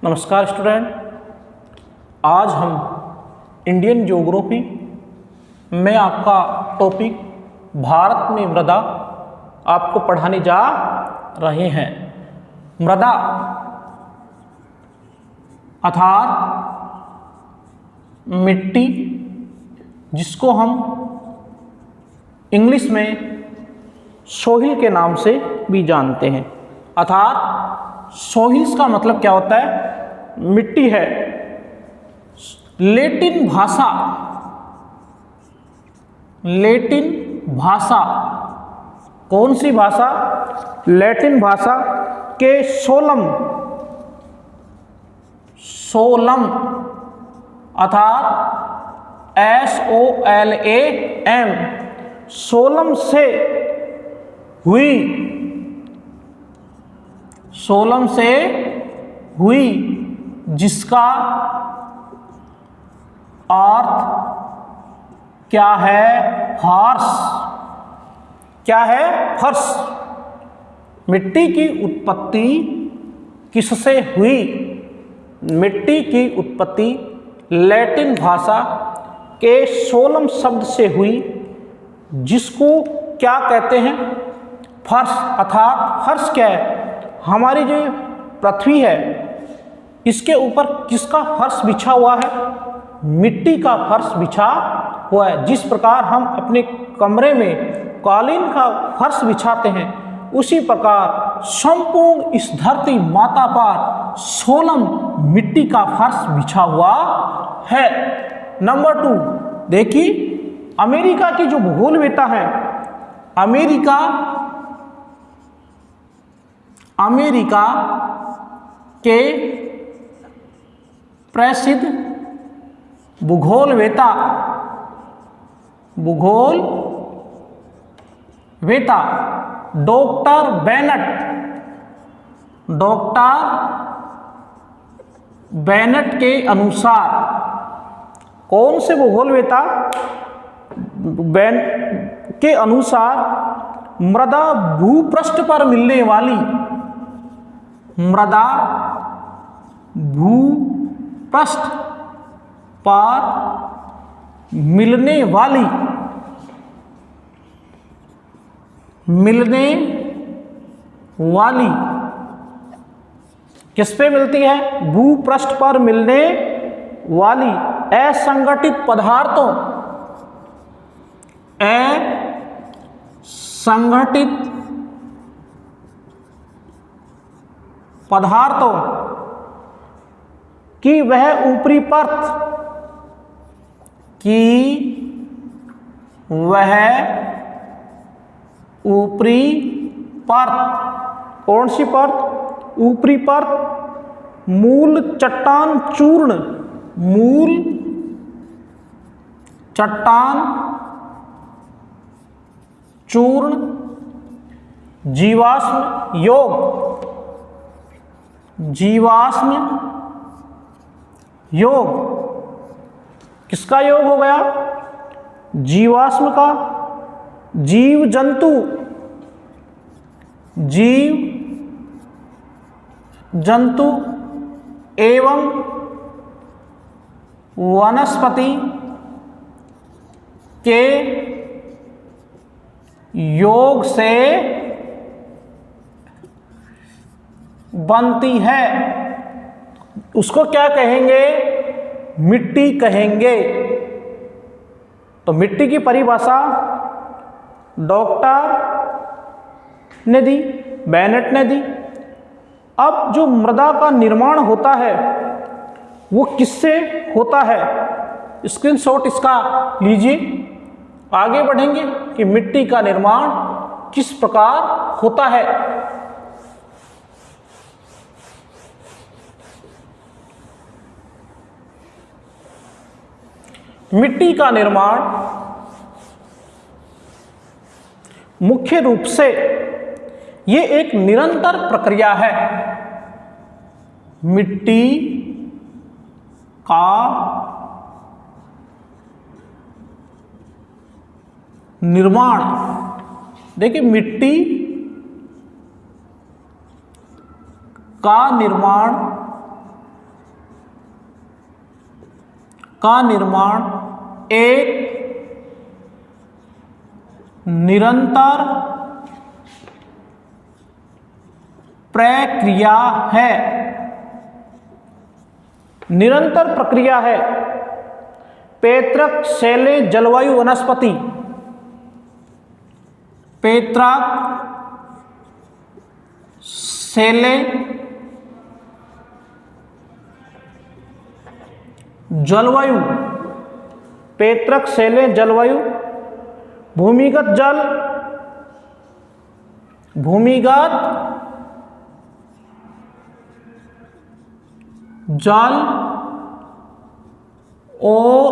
नमस्कार स्टूडेंट, आज हम इंडियन ज्योग्राफी में आपका टॉपिक भारत में मृदा आपको पढ़ाने जा रहे हैं। मृदा अर्थात मिट्टी, जिसको हम इंग्लिश में सोहिल के नाम से भी जानते हैं। अर्थात सोहिल्स का मतलब क्या होता है? मिट्टी है। लैटिन भाषा कौन सी भाषा? लैटिन भाषा के सोलम अर्थात SOLAM सोलम से हुई जिसका अर्थ क्या है? फर्श। क्या है? फर्श। मिट्टी की उत्पत्ति किससे हुई? मिट्टी की उत्पत्ति लैटिन भाषा के सोलम शब्द से हुई, जिसको क्या कहते हैं? फर्श। अर्थात फर्श क्या है? हमारी जो पृथ्वी है, इसके ऊपर किसका फर्श बिछा हुआ है? मिट्टी का फर्श बिछा हुआ है। जिस प्रकार हम अपने कमरे में कालीन का फर्श बिछाते हैं, उसी प्रकार संपूर्ण इस धरती माता पर सोलम मिट्टी का फर्श बिछा हुआ है। नंबर 2 देखिए, अमेरिका की जो भूगोलवेत्ता है, अमेरिका के प्रसिद्ध भूगोलवेत्ता डॉक्टर बेनेट के अनुसार, कौन से भूगोलवेत्ता के अनुसार मृदा भूपृष्ठ पर मिलने वाली किस पे मिलती है? भूपृष्ठ पर मिलने वाली असंगठित पदार्थों की वह ऊपरी परत कौन सी परत? ऊपरी परत मूल चट्टान चूर्ण जीवाश्म योग किसका योग हो गया? जीवाश्म का। जीव जंतु एवं वनस्पति के योग से बनती है। उसको क्या कहेंगे? मिट्टी कहेंगे। तो मिट्टी की परिभाषा डॉक्टर ने दी, बेनेट ने दी। अब जो मृदा का निर्माण होता है, वो किससे होता है? स्क्रीनशॉट इसका लीजिए। आगे बढ़ेंगे कि मिट्टी का निर्माण किस प्रकार होता है। मिट्टी का निर्माण मुख्य रूप से ये एक निरंतर प्रक्रिया है। मिट्टी का निर्माण, देखिए, मिट्टी का निर्माण का निर्माण एक निरंतर प्रक्रिया है। निरंतर प्रक्रिया है। पैतृक शैले जलवायु वनस्पति, पैतृक शैले जलवायु, पैतृक शैले जलवायु, भूमिगत जल, भूमिगत जल और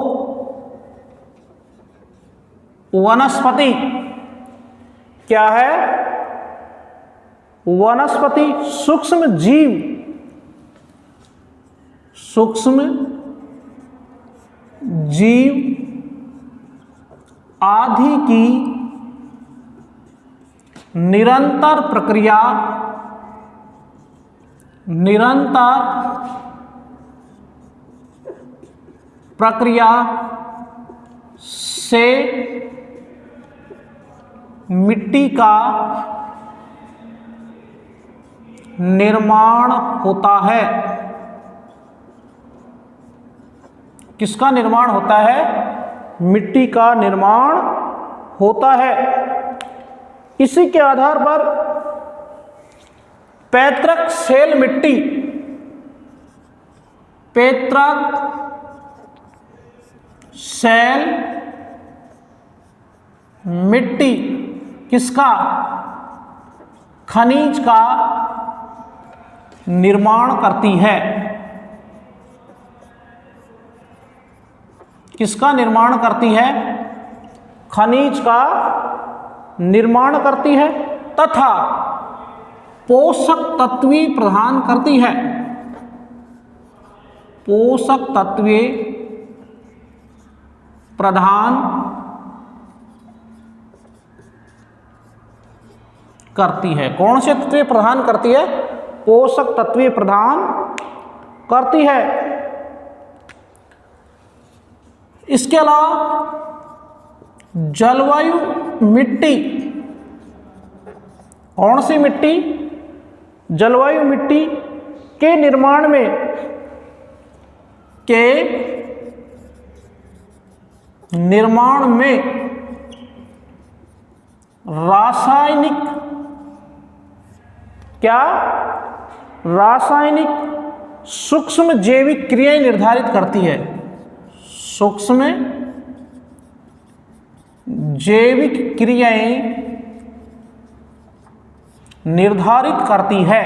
वनस्पति। क्या है? वनस्पति, सूक्ष्म जीव, सूक्ष्म जीव आदि की निरंतर प्रक्रिया, निरंतर प्रक्रिया से मिट्टी का निर्माण होता है। किसका निर्माण होता है? मिट्टी का निर्माण होता है। इसी के आधार पर पैतृक शैल मिट्टी, पैतृक शैल मिट्टी किसका? खनिज का निर्माण करती है। किसका निर्माण करती है? खनिज का निर्माण करती है तथा पोषक तत्व प्रदान करती है। पोषक तत्व प्रदान करती है। कौन से तत्व प्रदान करती है? पोषक तत्व प्रदान करती है। इसके अलावा जलवायु मिट्टी, कौन सी मिट्टी? जलवायु मिट्टी के निर्माण में रासायनिक, क्या? रासायनिक सूक्ष्म जैविक क्रियाएं निर्धारित करती है। सूक्ष्म जैविक क्रियाएं निर्धारित करती है।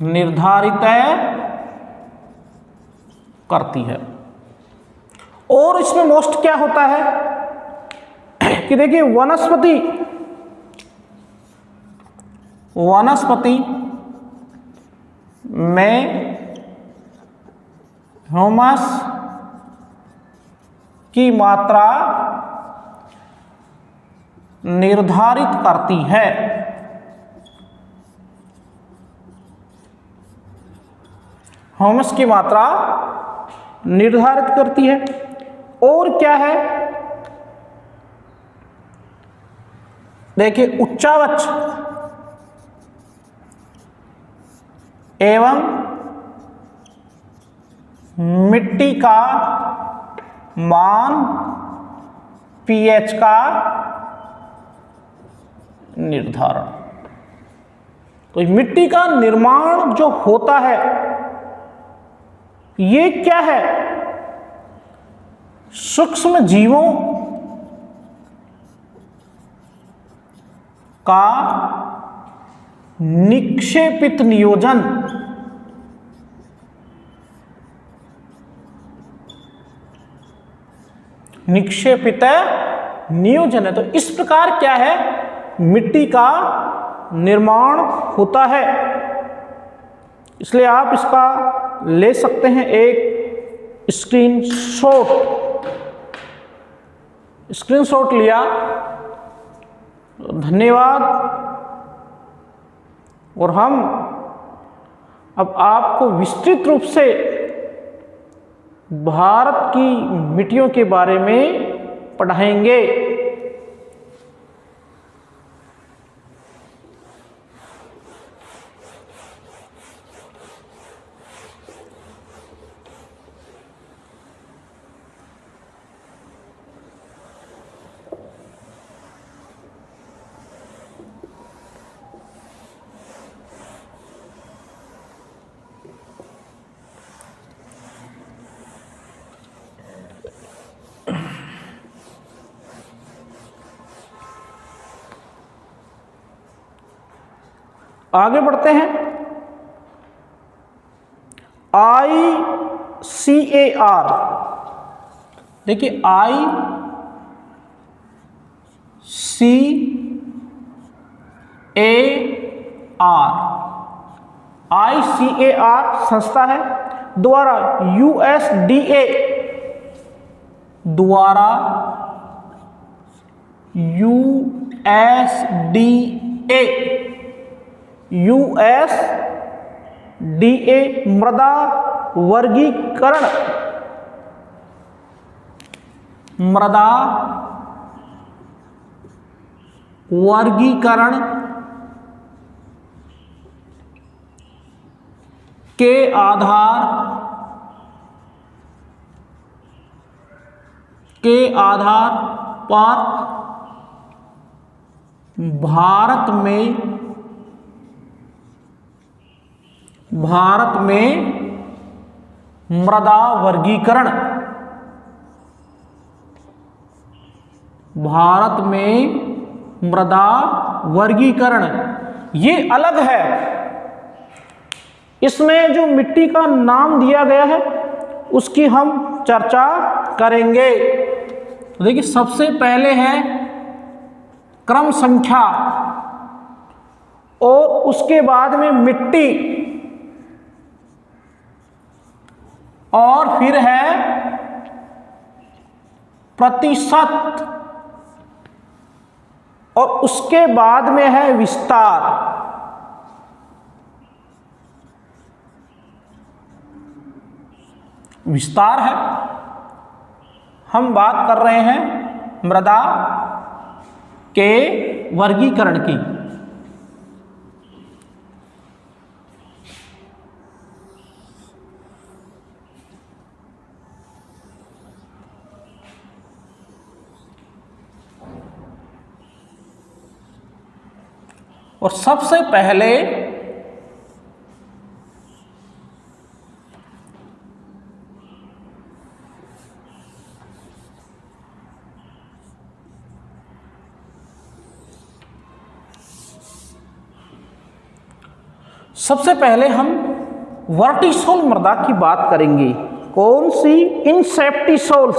निर्धारित करती है। और इसमें मोस्ट क्या होता है कि देखिए वनस्पति में ह्यूमस की मात्रा निर्धारित करती है। ह्यूमस की मात्रा निर्धारित करती है। और क्या है? देखिए उच्चावच एवं मिट्टी का मान, पीएच का निर्धारण। तो मिट्टी का निर्माण जो होता है ये क्या है? सूक्ष्म जीवों का निक्षेपित नियोजन, निक्षेपित नियोजन है। तो इस प्रकार क्या है? मिट्टी का निर्माण होता है। इसलिए आप इसका ले सकते हैं एक स्क्रीनशॉट लिया। धन्यवाद। और हम अब आपको विस्तृत रूप से भारत की मिट्टियों के बारे में पढ़ाएंगे। आगे बढ़ते हैं। ICAR, देखिए ICAR संस्था है द्वारा USDA मृदा वर्गीकरण के आधार पर भारत में मृदा वर्गीकरण ये अलग है। इसमें जो मिट्टी का नाम दिया गया है उसकी हम चर्चा करेंगे। तो देखिए, सबसे पहले है क्रम संख्या और उसके बाद में मिट्टी और फिर है प्रतिशत और उसके बाद में है विस्तार। विस्तार है, हम बात कर रहे हैं मृदा के वर्गीकरण की। और सबसे पहले हम वर्टिसोल मृदा की बात करेंगे। कौन सी? इनसेप्टिसोल्स।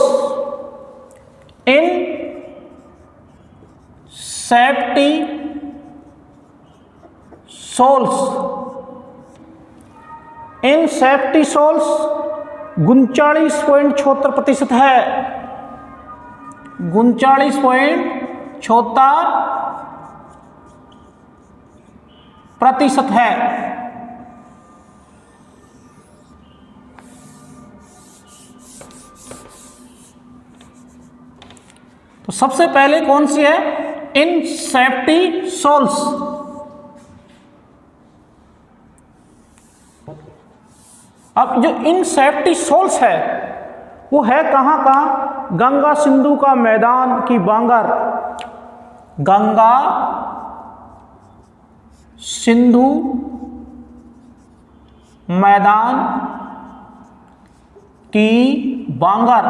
इनसेप्टिसोल्स 39.76% है। 39.76% है। तो सबसे पहले कौन सी है? इनसेप्टिसोल्स। अब जो इनसेप्टिसोल्स है वो है कहां? गंगा सिंधु का मैदान की बांगर, गंगा सिंधु मैदान की बांगर,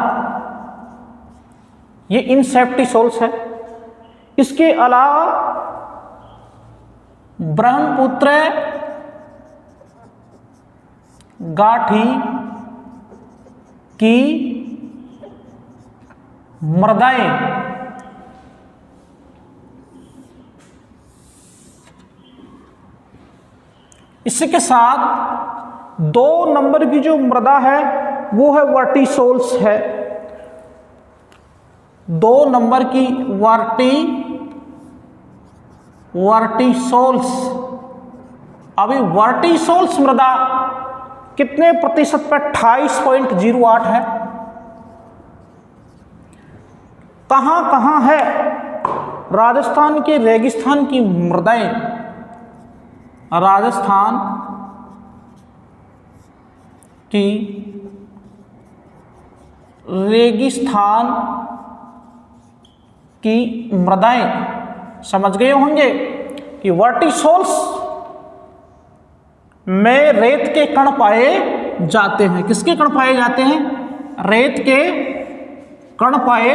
ये इनसेप्टिसोल्स है। इसके अलावा ब्रह्मपुत्र गाठी की मृदाएं, इसके साथ 2 नंबर की जो मृदा है वो है वर्टिसोल्स है। 2 नंबर की वर्टिसोल्स। अभी वर्टिसोल्स मृदा कितने प्रतिशत पर? 28.08 है। कहां कहां है राजस्थान के रेगिस्तान की मृदाएं? राजस्थान की रेगिस्तान की मृदाएं समझ गए होंगे कि वर्टिसोल्स में रेत के कण पाए जाते हैं। किसके कण पाए जाते हैं? रेत के कण पाए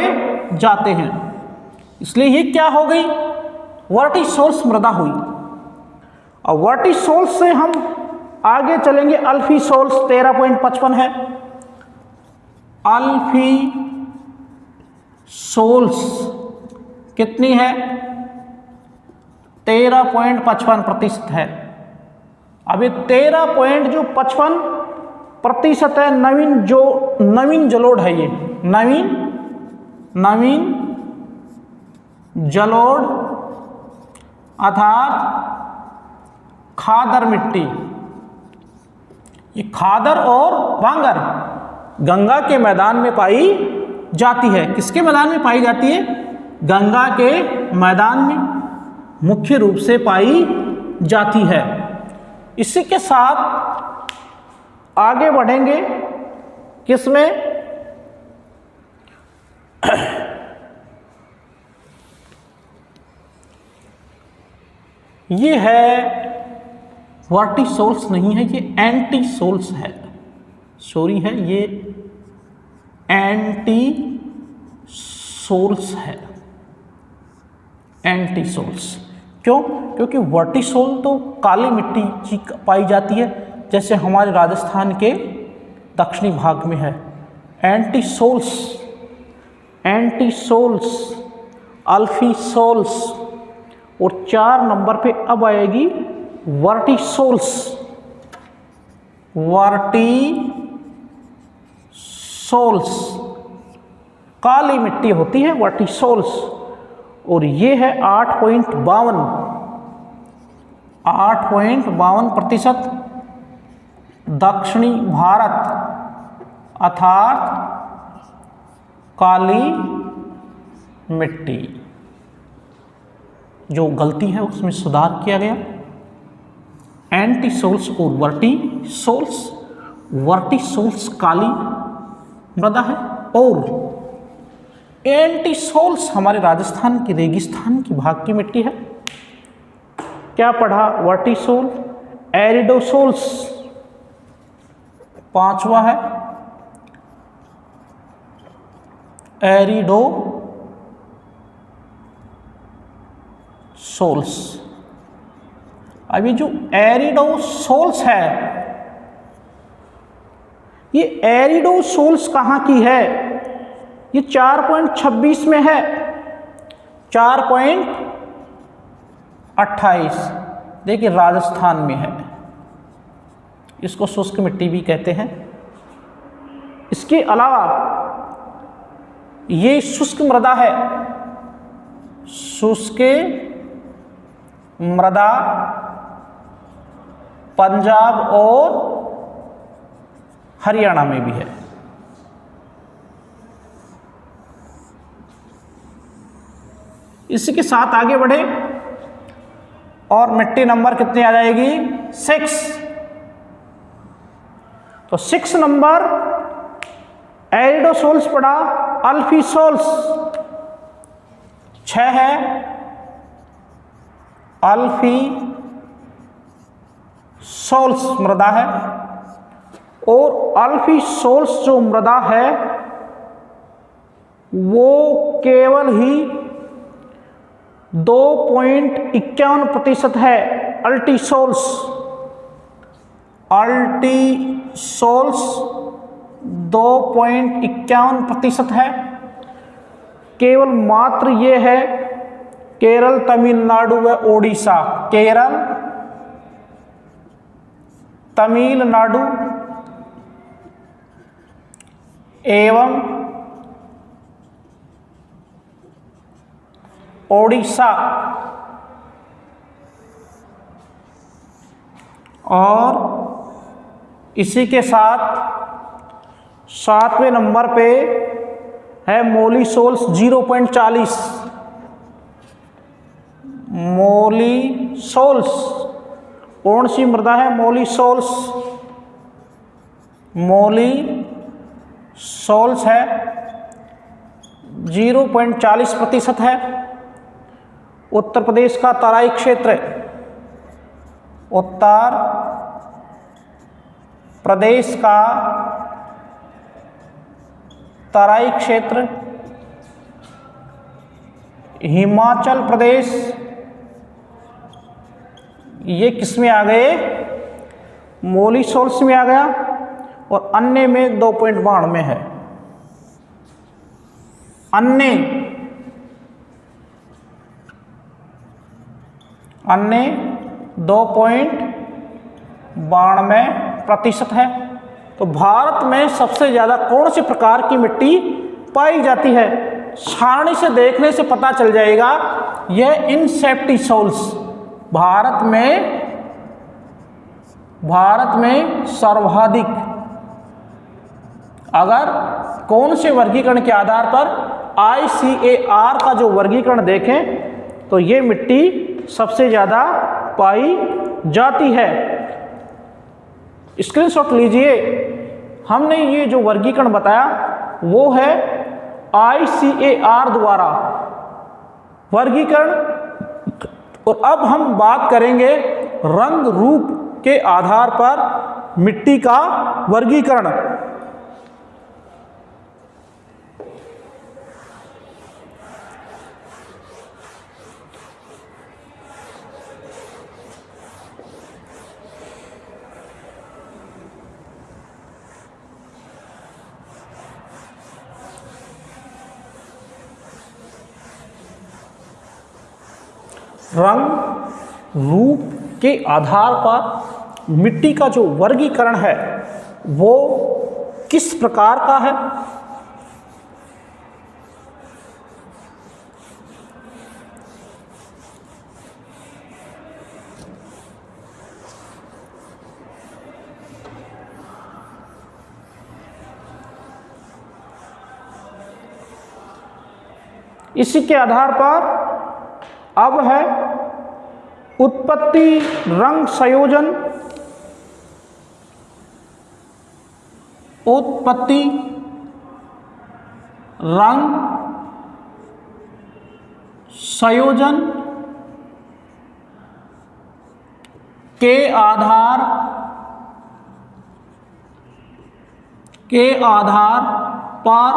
जाते हैं। इसलिए ये क्या हो गई? वर्टिसोल्स मृदा हुई। और वर्टिसोल्स से हम आगे चलेंगे। अल्फीसोल्स 13.55 है। अल्फीसोल्स कितनी है? 13.55% है। अब ये 13.55% है। नवीन जलोढ़ है। ये नवीन जलोढ़ अर्थात खादर मिट्टी। ये खादर और बांगर गंगा के मैदान में पाई जाती है। किसके मैदान में पाई जाती है? गंगा के मैदान में मुख्य रूप से पाई जाती है। इसी के साथ आगे बढ़ेंगे। किसमें? ये है वर्टिसोल्स नहीं है, ये एंटीसोल्स है। सॉरी है, ये एंटीसोल्स है। एंटीसोल्स क्यों? क्योंकि वर्टिसोल तो काली मिट्टी की पाई जाती है, जैसे हमारे राजस्थान के दक्षिणी भाग में है। एंटीसोल्स अल्फीसोल्स और 4 नंबर पे अब आएगी वर्टिसोल्स। काली मिट्टी होती है वर्टिसोल्स। और ये है 8.52% दक्षिणी भारत अर्थात काली मिट्टी। जो गलती है उसमें सुधार किया गया। एंटीसोल्स और वर्टिसोल्स काली मृदा है और एंटीसोल्स हमारे राजस्थान की रेगिस्तान की भाग की मिट्टी है। क्या पढ़ा? वर्टिसोल, एरिडोसोल्स 5वां है। एरिडोसोल्स। अब ये जो एरिडोसोल्स है, ये एरिडोसोल्स कहाँ की है? ये 4.26 में है। 4.28 देखिए राजस्थान में है। इसको शुष्क मिट्टी भी कहते हैं। इसके अलावा ये शुष्क मृदा है। शुष्क मृदा पंजाब और हरियाणा में भी है। इसी के साथ आगे बढ़े और मिट्टी नंबर कितनी आ जाएगी? 6। तो 6 नंबर एरिडोसोल्स पड़ा। अल्फीसोल्स 6 है। अल्फीसोल्स मृदा है और अल्फीसोल्स जो मृदा है वो केवल ही 2.51% है। अल्टीसोल्स 2.51% है। केवल मात्र ये है केरल, तमिलनाडु व ओडिशा। केरल, तमिलनाडु एवं ओडिशा और इसी के साथ 7वें नंबर पे है मोलिसोल्स 0.40। मोलिसोल्स कौन सी मृदा है? मोलिसोल्स, मोलिसोल्स है 0.40% है। उत्तर प्रदेश का तराई क्षेत्र, उत्तर प्रदेश का तराई क्षेत्र, हिमाचल प्रदेश, ये किस में आ गए? मोलिसोल्स में आ गया। और अन्य में 2.92 है। अन्य 2.92% है। तो भारत में सबसे ज़्यादा कौन से प्रकार की मिट्टी पाई जाती है? सारणी से देखने से पता चल जाएगा। यह इनसेप्टिसोल्स भारत में सर्वाधिक, अगर कौन से वर्गीकरण के आधार पर ICAR का जो वर्गीकरण देखें तो ये मिट्टी सबसे ज़्यादा पाई जाती है। स्क्रीनशॉट लीजिए। हमने ये जो वर्गीकरण बताया वो है ICAR द्वारा वर्गीकरण। और अब हम बात करेंगे रंग रूप के आधार पर मिट्टी का वर्गीकरण। रंग रूप के आधार पर मिट्टी का जो वर्गीकरण है वो किस प्रकार का है? इसी के आधार पर अब है उत्पत्ति रंग संयोजन। उत्पत्ति रंग संयोजन के आधार पर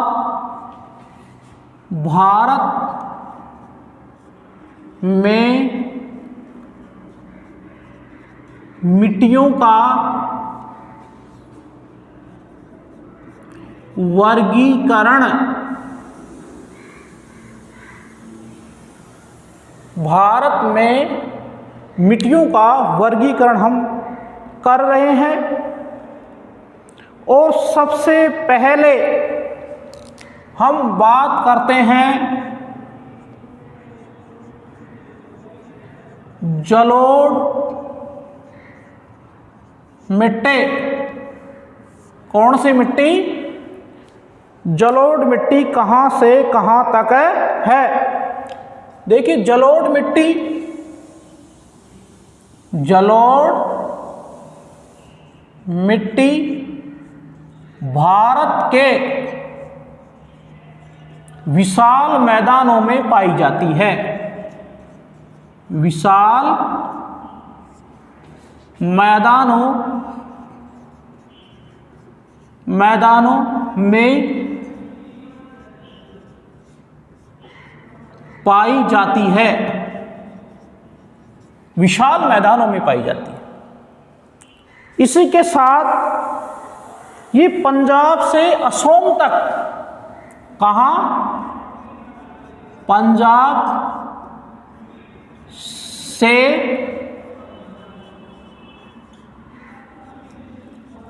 भारत में मिट्टियों का वर्गीकरण, भारत में मिट्टियों का वर्गीकरण हम कर रहे हैं। और सबसे पहले हम बात करते हैं जलोढ़ मिट्टी। कौन सी मिट्टी? जलोढ़ मिट्टी कहाँ से कहाँ तक है? देखिए जलोढ़ मिट्टी भारत के विशाल मैदानों में पाई जाती है। विशाल मैदानों में पाई जाती है। विशाल मैदानों में पाई जाती है। इसी के साथ ये पंजाब से असोम तक, कहाँ? पंजाब से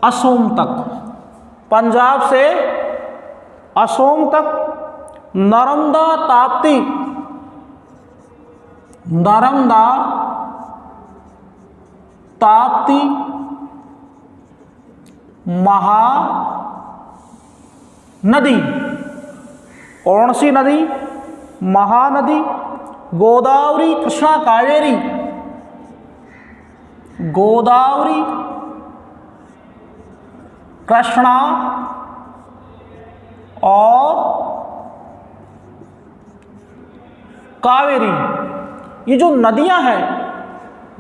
असोम तक, पंजाब से असोम तक, नर्मदा ताप्ती महानदी। कौन सी नदी? महानदी। गोदावरी, कृष्णा, कावेरी। गोदावरी, कृष्णा और कावेरी, ये जो नदियां हैं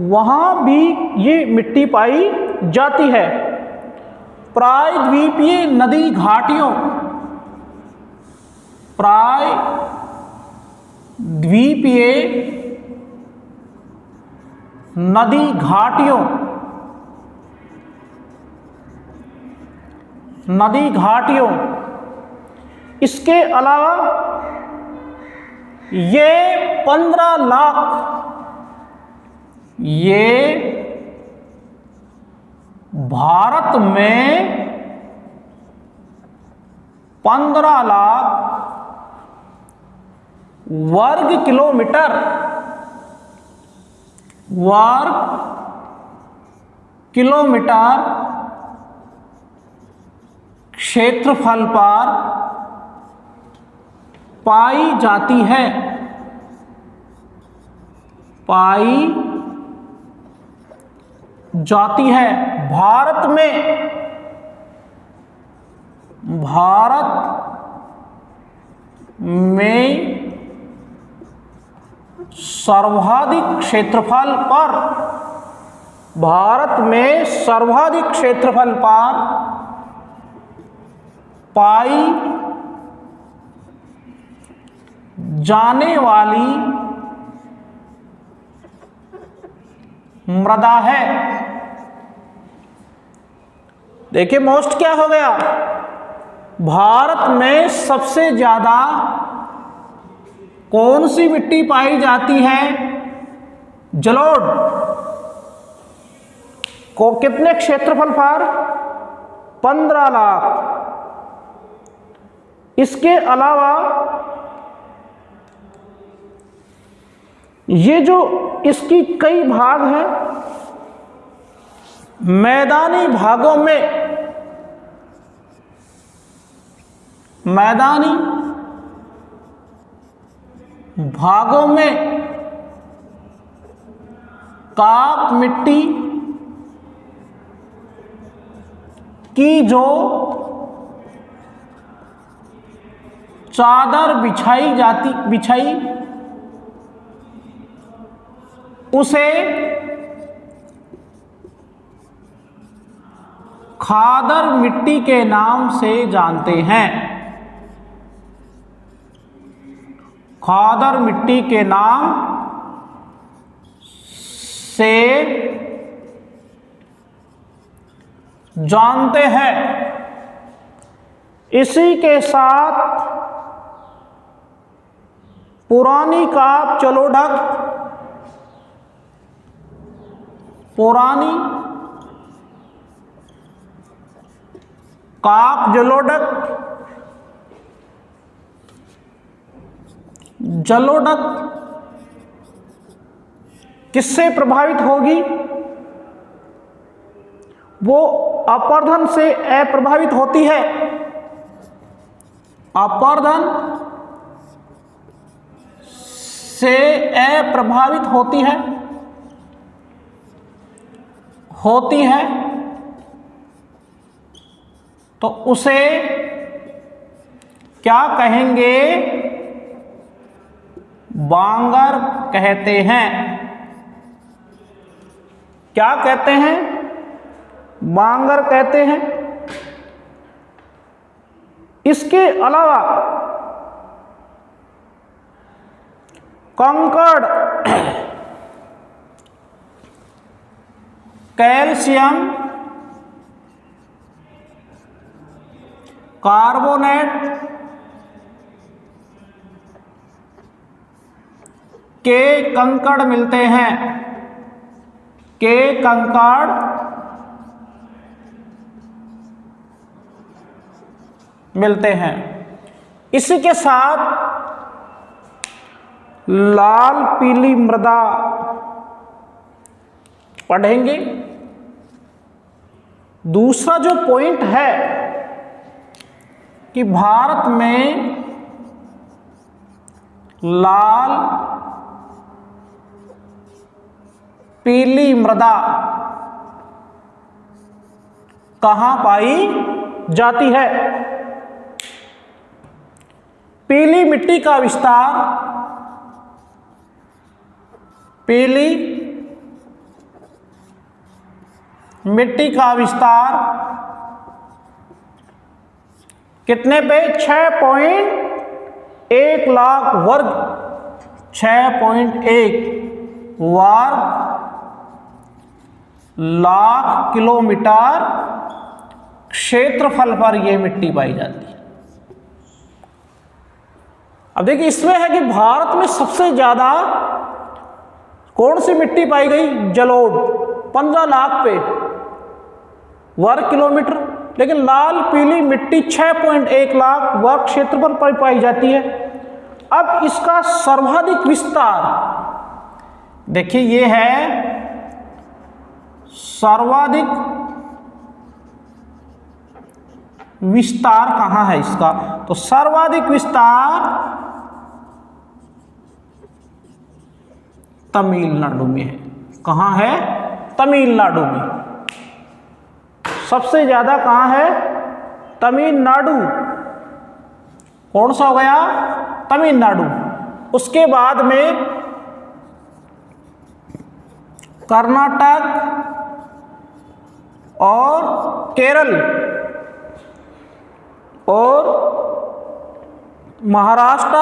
वहां भी ये मिट्टी पाई जाती है। प्रायद्वीपीय नदी घाटियों, प्रायद्वीपीय नदी घाटियों, नदी घाटियों, इसके अलावा ये 15 लाख, ये भारत में 15 लाख वर्ग किलोमीटर, क्षेत्रफल पर पाई जाती है, पाई जाती है। भारत में सर्वाधिक क्षेत्रफल पर, भारत में सर्वाधिक क्षेत्रफल पर पाई जाने वाली मृदा है। देखिए मोस्ट क्या हो गया? भारत में सबसे ज्यादा कौन सी मिट्टी पाई जाती है? जलोढ़। को कितने क्षेत्रफल पर? 15 लाख। इसके अलावा ये जो इसकी कई भाग हैं, मैदानी भागों में, मैदानी भागों में काप मिट्टी की जो चादर बिछाई उसे खादर मिट्टी के नाम से जानते हैं। खादर मिट्टी के नाम से जानते हैं। इसी के साथ पुरानी काप जलोढ़, पुरानी काप जलोढ़ किससे प्रभावित होगी? वो अपर्धन से अप्रभावित होती है। अपर्धन से अप्रभावित होती है तो उसे क्या कहेंगे? बांगर कहते हैं। क्या कहते हैं? बांगर कहते हैं। इसके अलावा कंकड़, कैल्शियम कार्बोनेट के कंकड़ मिलते हैं, के कंकड़ मिलते हैं। इसी के साथ लाल पीली मृदा पढ़ेंगे। दूसरा जो पॉइंट है कि भारत में लाल पीली मृदा कहां पाई जाती है? पीली मिट्टी का विस्तार, पीली मिट्टी का विस्तार कितने पे? 6.1 लाख वर्ग, 6.1 वर्ग लाख किलोमीटर क्षेत्रफल पर यह मिट्टी पाई जाती है। अब देखिए इसमें है कि भारत में सबसे ज्यादा कौन सी मिट्टी पाई गई? जलोढ़, 15 लाख पे वर्ग किलोमीटर, लेकिन लाल पीली मिट्टी 6.1 लाख वर्ग क्षेत्रफल पर पाई जाती है। अब इसका सर्वाधिक विस्तार देखिए, ये है सर्वाधिक विस्तार कहां है इसका? तो सर्वाधिक विस्तार तमिलनाडु में है। कहां है? तमिलनाडु में। सबसे ज्यादा कहां है? तमिलनाडु। कौन सा हो गया? तमिलनाडु। उसके बाद में कर्नाटक और केरल और महाराष्ट्र,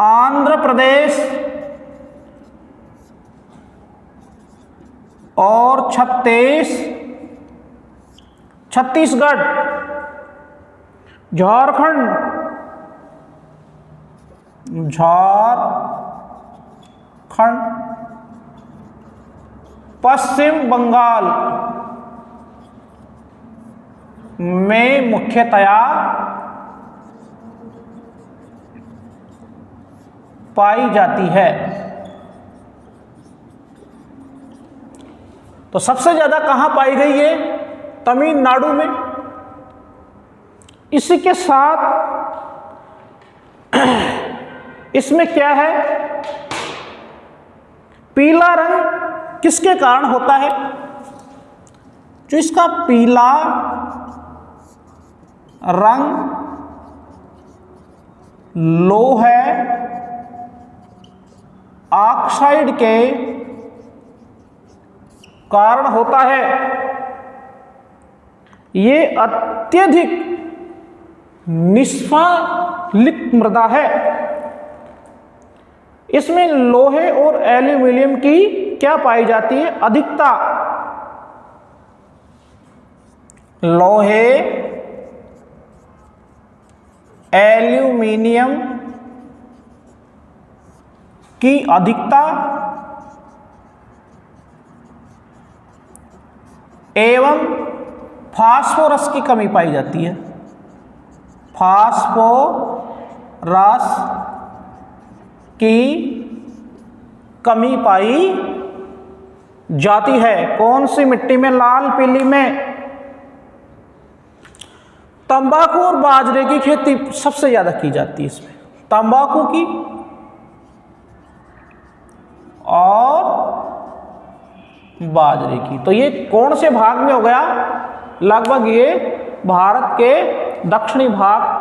आंध्र प्रदेश और छत्तीसगढ़, झारखंड, पश्चिम बंगाल में मुख्यतया पाई जाती है। तो सबसे ज्यादा कहां पाई गई है? तमिलनाडु में। इसी के साथ इसमें क्या है? पीला रंग किसके कारण होता है? जो इसका पीला रंग लोह ऑक्साइड के कारण होता है। ये अत्यधिक निस्फलित मृदा है। इसमें लोहे और एल्यूमिनियम की क्या पाई जाती है? अधिकता। लोहे, एल्यूमिनियम की अधिकता एवं फास्फोरस की कमी पाई जाती है। फास्फोरस की कमी पाई जाती है। कौन सी मिट्टी में? लाल पीली में। तंबाकू और बाजरे की खेती सबसे ज्यादा की जाती है इसमें, तंबाकू की और बाजरे की। तो ये कौन से भाग में हो गया? लगभग ये भारत के दक्षिणी भाग